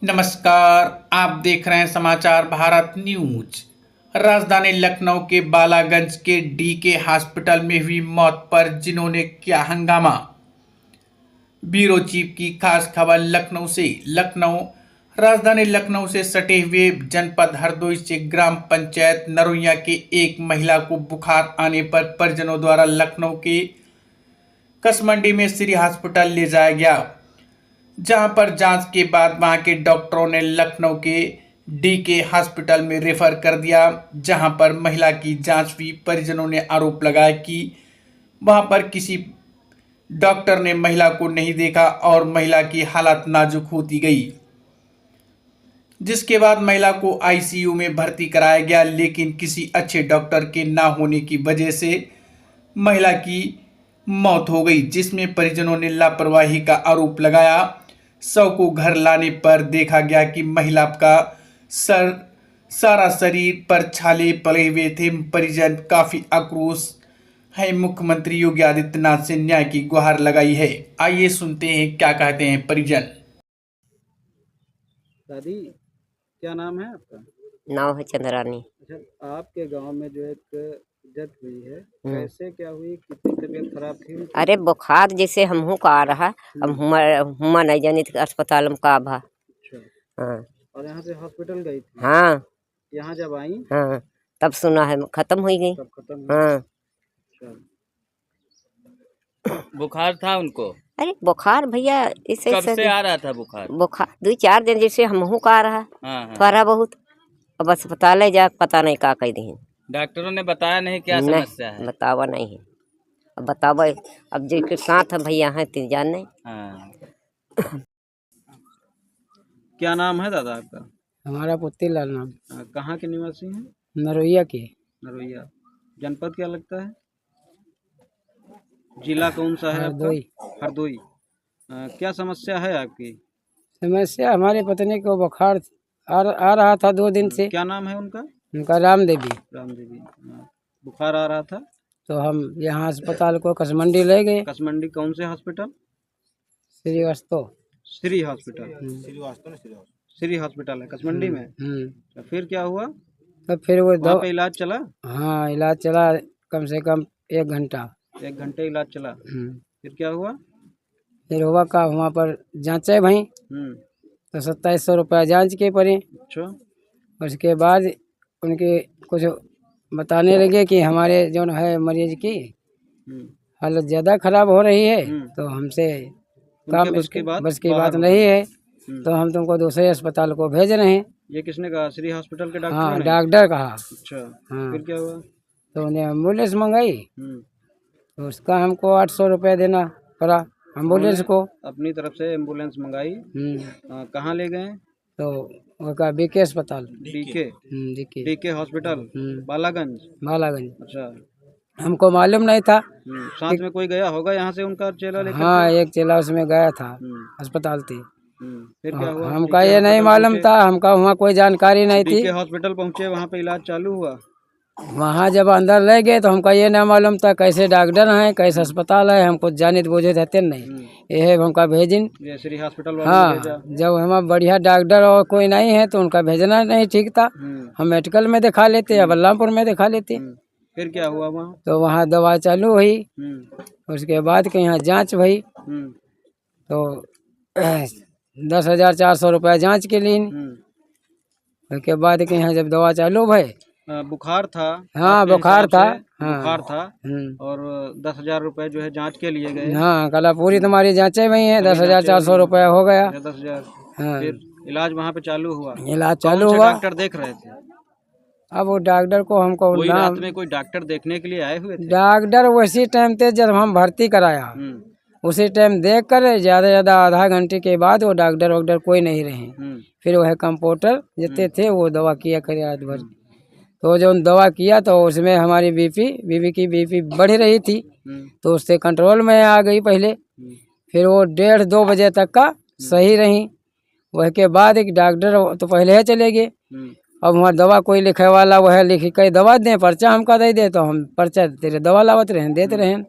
नमस्कार, आप देख रहे हैं समाचार भारत न्यूज। राजधानी लखनऊ के बालागंज के डीके हॉस्पिटल में हुई मौत पर जिन्होंने किया हंगामा। ब्यूरो चीफ की खास खबर लखनऊ से। राजधानी लखनऊ से सटे हुए जनपद हरदोई से ग्राम पंचायत नरोइया के एक महिला को बुखार आने पर परिजनों द्वारा लखनऊ के कसमंडी में श्री हॉस्पिटल ले जाया गया, जहां पर जांच के बाद वहां के डॉक्टरों ने लखनऊ के डीके हॉस्पिटल में रेफर कर दिया, जहां पर महिला की जांच हुई। परिजनों ने आरोप लगाया कि वहां पर किसी डॉक्टर ने महिला को नहीं देखा और महिला की हालत नाजुक होती गई, जिसके बाद महिला को आईसीयू में भर्ती कराया गया, लेकिन किसी अच्छे डॉक्टर के ना होने की वजह से महिला की मौत हो गई, जिसमें परिजनों ने लापरवाही का आरोप लगाया। शव को घर लाने पर देखा गया कि महिला का सारा शरीर पर छाले पड़े हुए थे। परिजन काफी आक्रोश है, मुख्यमंत्री योगी आदित्यनाथ से न्याय की गुहार लगाई है। आइए सुनते हैं क्या कहते हैं परिजन। दादी, क्या नाम है आपका? नाम है चंद्रानी। अच्छा, आपके गांव में जो एक डेथ हुई है, कैसे क्या हुई? कितनी तबीयत खराब थी उनकी? अरे बुखार जैसे हमहू का आ रहा, अब हुमा नहीं जानी थी अस्पताल में का भा। अच्छा, हाँ और यहाँ से हॉस्पिटल गई थी? हाँ यहाँ जब आई हाँ तब सुना है खत्म हो गई। तब खत्म हुई? हाँ अच्छा, बुखार था उनको? अरे बुखार भैया इसे कब से आ रहा था बुखार? बुखार 2-4 दिन जैसे हमहू का आ रहा, हाँ। थोड़ा बहुत। अब अस्पताल जा पता नहीं का कह दी। डॉक्टरों ने बताया नहीं क्या नहीं समस्या है? बतावा नहीं है। अब बतावा, अब जिसके साथ है भैया है तीन जान नहीं। हाँ। क्या नाम है दादा आपका? हमारा पुत्ती लाल नाम, कहाँ के निवासी हैं? नरोइया के। नरोइया। जनपद क्या लगता है? जिला कौन सा है आपका? हरदोई। हरदोई। क्या समस्या है आपकी? समस्या हमारे पत्नी को बुखार आ रहा था 2 दिन से। क्या नाम है उनका? उनका राम देवी। राम देवी। बुखार आ रहा था तो हम यहाँ अस्पताल को कसमंडी ले गए। कसमंडी कौन से hospital? Srivastava. Shri hospital. Shri hospital है कसमंडी में। तो फिर क्या हुआ? तो फिर वो वहाँ पे इलाज चला? हाँ, इलाज चला कम से कम 1 घंटा। 1 घंटे इलाज चला। फिर क्या हुआ? फिर हुआ का वहाँ पर जाँचे भाई, तो 2700 रुपया जाँच के पड़े। अच्छा। उसके बाद उनके कुछ बताने लगे कि हमारे जो है मरीज की हालत ज़्यादा खराब हो रही है, तो हमसे काम बस की बात नहीं है, तो हम तुमको दूसरे अस्पताल को भेज रहे हैं। ये किसने कहा? श्री हॉस्पिटल के डॉक्टर हाँ, ने? डॉक्टर कहा। अच्छा। हाँ। फिर क्या हुआ? तो उन्हें एम्बुलेंस मंगाई, तो उसका हमको 800 रुपया देना पड़ा एम्बुलेंस को। अपनी तरफ से एम्बुलेंस मंगाई। कहाँ ले गए? तो उसका बीके अस्पताल। DK hospital Balaganj. अच्छा। हमको मालूम नहीं था। साथ में कोई गया होगा यहाँ से उनका चेला लेकर? हाँ, एक चेला उसमें गया था अस्पताल थी। फिर क्या हुआ? हमका ये नहीं मालूम था, हमका वहाँ कोई जानकारी नहीं थी। डीके हॉस्पिटल पहुँचे, वहाँ पे इलाज चालू हुआ। वहाँ जब अंदर ले गए तो हमका ये नहीं मालूम था कैसे डॉक्टर हैं, कैसे अस्पताल है, हमको जाने बुझे रहते नहीं। ये हमका भेजिन श्री हॉस्पिटल। हाँ, जब हमारा बढ़िया डॉक्टर और कोई नहीं है तो उनका भेजना नहीं ठीक था। हम मेडिकल में दिखा लेते या बल्लामपुर में दिखा लेते। फिर क्या हुआ वहाँ? तो वहाँ दवा चालू हुई, उसके बाद के यहाँ जाँच हुई, तो 10,400 रुपया जाँच के लिए। उसके बाद के यहाँ जब दवा चालू भई, बुखार था? हाँ, बुखार था। हाँ, बुखार था। और 10,000 रुपए जो है जांच के लिए गए। हाँ, कला पूरी तुम्हारी जांचें हुई हैं, 10,400 रुपया हो गया। 10,000। हाँ, फिर इलाज वहाँ पे चालू हुआ? इलाज चालू हुआ। डॉक्टर देख रहे थे? अब वो डॉक्टर को हमको कोई रात में कोई डॉक्टर देखने के लिए आए हुए थे? डॉक्टर वैसी टाइम थे जब हम भर्ती कराया, उसी टाइम देख कर ज्यादा आधा घंटे के बाद वो डॉक्टर कोई नहीं रहे। फिर वह कंपाउंडर जितने थे वो दवा किया करे रात भर। तो जो दवा किया तो उसमें हमारी बीपी बढ़ रही थी, तो उससे कंट्रोल में आ गई पहले। फिर वो 1:30-2 बजे तक का सही रही। वह के बाद एक डॉक्टर तो पहले ही चले गए। अब वहाँ दवा कोई लिखे वाला वह लिख के दवा दें, पर्चा हमका दे तो हम पर्चा तेरे दवा लावत रहें, देते रहें।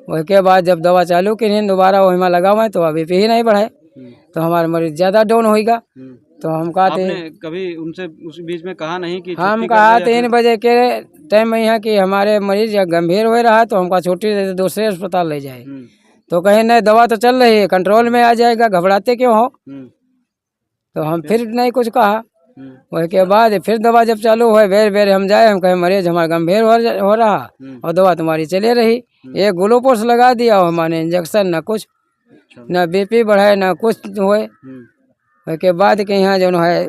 वह के बाद जब दवा चालू की दोबारा वही में लगा हुआ तो अभी भी नहीं बढ़ाए। तो हमारा मरीज ज़्यादा डाउन होएगा। तो हम कहते आपने कभी उनसे उस बीच में कहा नहीं कि हम छुट्टी कर कहा दो या 3 बजे के टाइम में यहाँ कि हमारे मरीज या गंभीर हो रहा है तो हमका छुट्टी दे दे, दूसरे अस्पताल ले जाए। तो कहे नहीं, दवा तो चल रही है, कंट्रोल में आ जाएगा, घबराते क्यों हो। तो हम फिर नहीं कुछ कहा। वही के बाद फिर दवा जब चालू हुआ, बेर बेर हम जाए, हम कहे मरीज हमारा गंभीर हो रहा और दवा तुम्हारी चले रही। एक ग्लूकोज लगा दिया और हमारे इंजेक्शन, ना कुछ, ना बीपी बढ़ाए, ना कुछ हुए। के बाद के यहाँ जो है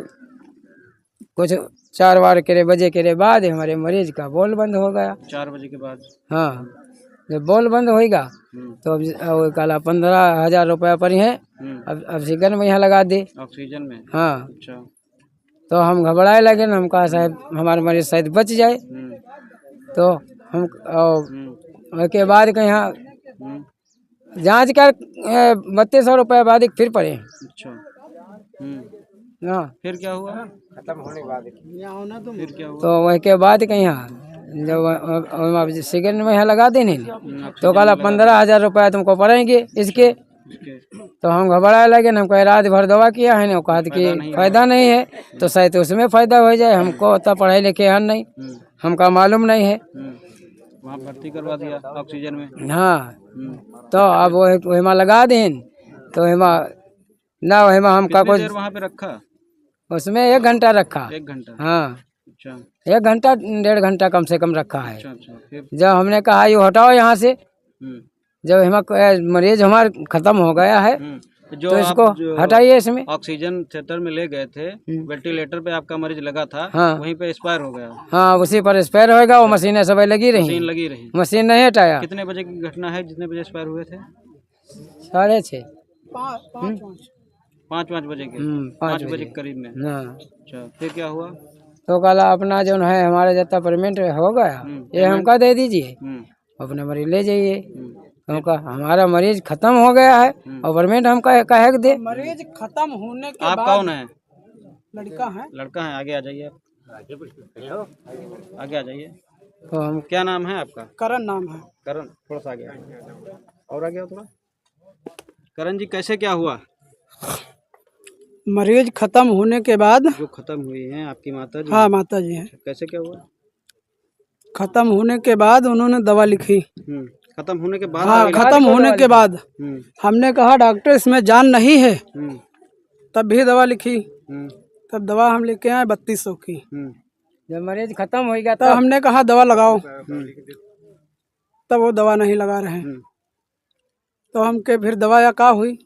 कुछ 4 बजे के बाद हमारे मरीज का बोल बंद हो गया। 4 बजे के बाद? हाँ, जब बोल बंद होएगा तो अब काला 15,000 रुपया पर ही है। अब ऑक्सीजन में यहाँ लगा दी। ऑक्सीजन में? हाँ। अच्छा। तो हम घबराए लगे, हम कहा साहब हमारे मरीज शायद बच जाए। तो हम के बाद के यहाँ जांच कर 3200 रुपये बाद फिर पड़े। अच्छा। हाँ, फिर क्या हुआ? खत्म होने के बाद फिर क्या हुआ? तो वही के बाद के यहाँ जब ऑक्सीजन में यहाँ लगा देने तो कहा 15,000 रुपया तुमको पड़ेंगे इसके। तो हम घबराए लगे, हम कहे रात भर दवा किया है ना, कहा कि फायदा नहीं है, तो शायद उसमें फायदा हो जाए। हमको उतना पढ़ाई लिखे हैं नहीं, हमका मालूम नहीं है। वहाँ भर्ती करवा दिया ऑक्सीजन में? हाँ। तो अब वही लगा दें तो हेमा हमका कुछ वहाँ पे रखा? उसमें 1 घंटा रखा। 1 घंटा? हाँ। अच्छा। 1 घंटा 1.5 घंटा कम से कम रखा है। अच्छा अच्छा। फिर? जब हमने कहा ये हटाओ यहाँ से, जब मरीज हमारा खत्म हो गया है तो इसको हटाइए इसमें। ऑक्सीजन थिएटर में ले गए थे, वेंटिलेटर पे आपका मरीज लगा था। हाँ। वहीं पे एक्सपायर हो गया? हाँ, उसी पर एक्सपायर होएगा। वो मशीनें सब लगी रही, मशीन लगी रही? मशीन नहीं हटाया। कितने बजे की घटना है, जितने बजे एक्सपायर हुए थे? 6:30। 5 बजे के? 5 बजे के करीब में? हाँ। अच्छा। फिर क्या हुआ? तो कहा अपना जो है हमारा जितना पेमेंट हो गया ये हमका दे दीजिए, अपने मरीज ले जाइए। तो कहा हमारा मरीज खत्म हो गया है और पेमेंट हम कहे दे। मरीज खत्म होने के आप बाद कौन है? लड़का है। लड़का है? आगे आ जाइए, आगे आ जाइए। तो हम क्या नाम है आपका? करण नाम है। करण, थोड़ा सा आगे और आगे आओ थोड़ा। करण जी, कैसे क्या हुआ? मरीज खत्म होने के बाद, जो खत्म हुई हैं आपकी माता जी? हाँ, माता जी हैं। कैसे क्या हुआ? खत्म होने के बाद उन्होंने दवा लिखी। खत्म होने के बाद? हाँ, खत्म होने के बाद हमने कहा डॉक्टर इसमें जान नहीं है, तब भी दवा लिखी। तब दवा हम लेके आए 3200 की। जब मरीज खत्म हो गया तब हमने कहा दवा लगाओ, तब वो दवा नहीं लगा रहे। तो हमके फिर दवा या का हुई,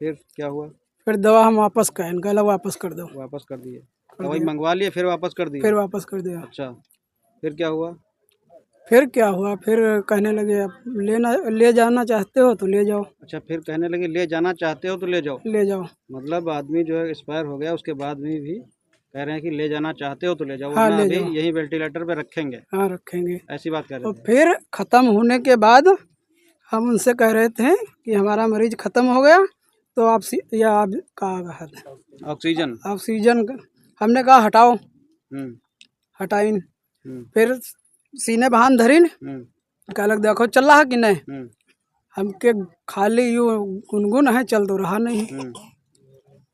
फिर क्या हुआ? फिर दवा हम वापस करें, गला वापस कर दो। वापस कर दिए? दवाई मंगवा लिए फिर वापस कर दिए? फिर वापस कर दिया। अच्छा। फिर क्या हुआ? फिर क्या हुआ, फिर कहने लगे अब ले जाना चाहते हो तो ले जाओ। अच्छा, फिर कहने लगे ले जाना चाहते हो तो ले जाओ? ले जाओ। मतलब आदमी जो है एक्सपायर हो गया उसके बाद में भी कह रहे हैं कि ले जाना चाहते हो तो ले जाओ, हाँ, वरना ले अभी जाओ। यही वेंटिलेटर पे रखेंगे? हाँ, रखेंगे। ऐसी बात कर तो रहे थे? फिर ख़त्म होने के बाद हम उनसे कह रहे थे कि हमारा मरीज ख़त्म हो गया तो आप ऑक्सीजन? ऑक्सीजन हमने कहा हटाओ, हटाइन। फिर सीने बहान धरीन, कहलक देखो चल रहा कि नहीं। हमके खाली यूँ गुनगुन है, चल तो रहा नहीं।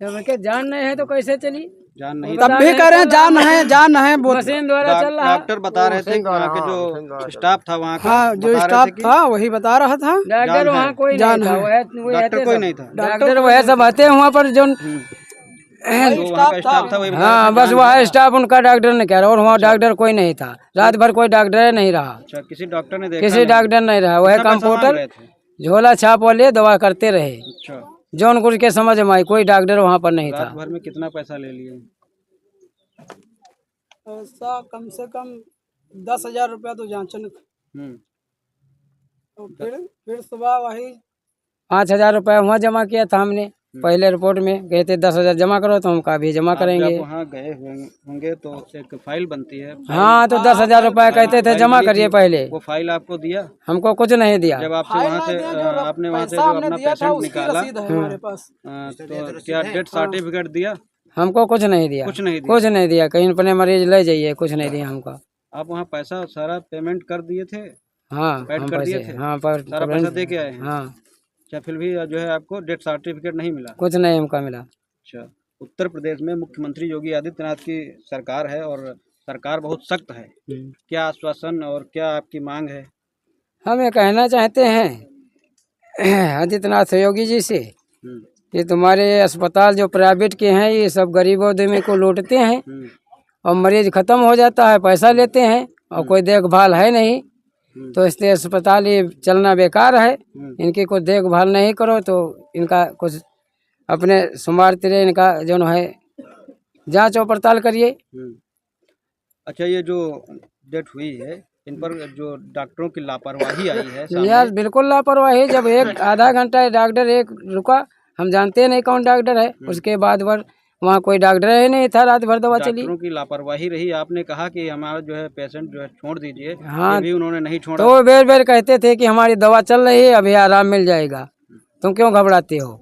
जब जान नहीं है तो कैसे चली? जान नहीं? तब भी कह रहे हैं जान है, जान है। मशीन द्वारा चल रहा है। डॉक्टर बता रहे थे कि वहाँ के जो स्टाफ था वहाँ का, हाँ, जो स्टाफ था वही बता रहा था। डॉक्टर वहाँ कोई जान नहीं था, डॉक्टर कोई नहीं था? डॉक्टर वह सब आते हैं वहाँ पर जो स्टाफ था वही? हाँ, बस वह स्टाफ उनका डॉक्टर ने कह रहा, और वहाँ डॉक्टर कोई नहीं था। रात भर कोई डॉक्टर नहीं रहा। अच्छा, किसी डॉक्टर ने देखा? किसी डॉक्टर नहीं रहा। वह कंप्यूटर झोला छाप वाले दवा करते रहे। अच्छा। जौनपुर के समझ में आई, कोई डॉक्टर वहाँ पर नहीं था। रात भर में कितना पैसा ले लिए? ऐसा कम से कम 10,000 रुपया तो जांचन। तो फिर सुबह वही 5,000 रुपया वहाँ जमा किया था हमने। पहले रिपोर्ट में कहते 10,000 जमा करो, तो हम कहा भी जमा करेंगे। जब वहाँ गए होंगे तो एक फाइल बनती है? हाँ, तो 10,000 रुपया कहते थे जमा करिए पहले। वो फाइल आपको दिया? हमको कुछ नहीं दिया। जब आपसे वहाँ से आपने वहाँ से जो अपना पेशेंट निकाला हमारे पास, तो क्या डेथ सर्टिफिकेट दिया? हमको कुछ नहीं दिया। कुछ नहीं दिया? कुछ नहीं दिया, कहीं अपने मरीज ले जाइए, कुछ नहीं दिया हमको। आप वहाँ पैसा सारा पेमेंट कर दिए थे? हाँ, पेड हम कर दिए पैसे, थे? हाँ, सारा पैसा दे के आए हैं? हाँ। अच्छा, फिर भी जो है आपको डेथ सर्टिफिकेट नहीं मिला। कुछ नहीं हमको मिला। अच्छा, उत्तर प्रदेश में मुख्यमंत्री योगी आदित्यनाथ की सरकार है और सरकार बहुत सख्त है। क्या आश्वासन और क्या आपकी मांग है? हम ये कहना चाहते हैं आदित्यनाथ योगी जी से कि तुम्हारे अस्पताल जो प्राइवेट के हैं ये सब गरीबों आदमी को लूटते हैं और मरीज खत्म हो जाता है, पैसा लेते हैं और कोई देखभाल है नहीं, तो इसलिए अस्पताल ये चलना बेकार है। इनकी कोई देखभाल नहीं करो तो इनका कुछ अपने सुमार तिरे इनका जो है जांच और पड़ताल करिए। अच्छा, ये जो डेथ हुई है इन पर जो डॉक्टरों की लापरवाही आई है सामने। यार बिल्कुल लापरवाही, जब एक आधा घंटा डॉक्टर एक रुका, हम जानते नहीं कौन डॉक्टर है, उसके बाद वहाँ कोई डॉक्टर ही नहीं था, रात भर दवा चली। डॉक्टरों की लापरवाही रही। आपने कहा कि हमारा जो है पेशेंट जो है छोड़ दीजिए, हाँ, भी उन्होंने नहीं छोड़ा। तो वो बेर बेर कहते थे कि हमारी दवा चल रही है, अभी आराम मिल जाएगा, तुम क्यों घबराते हो।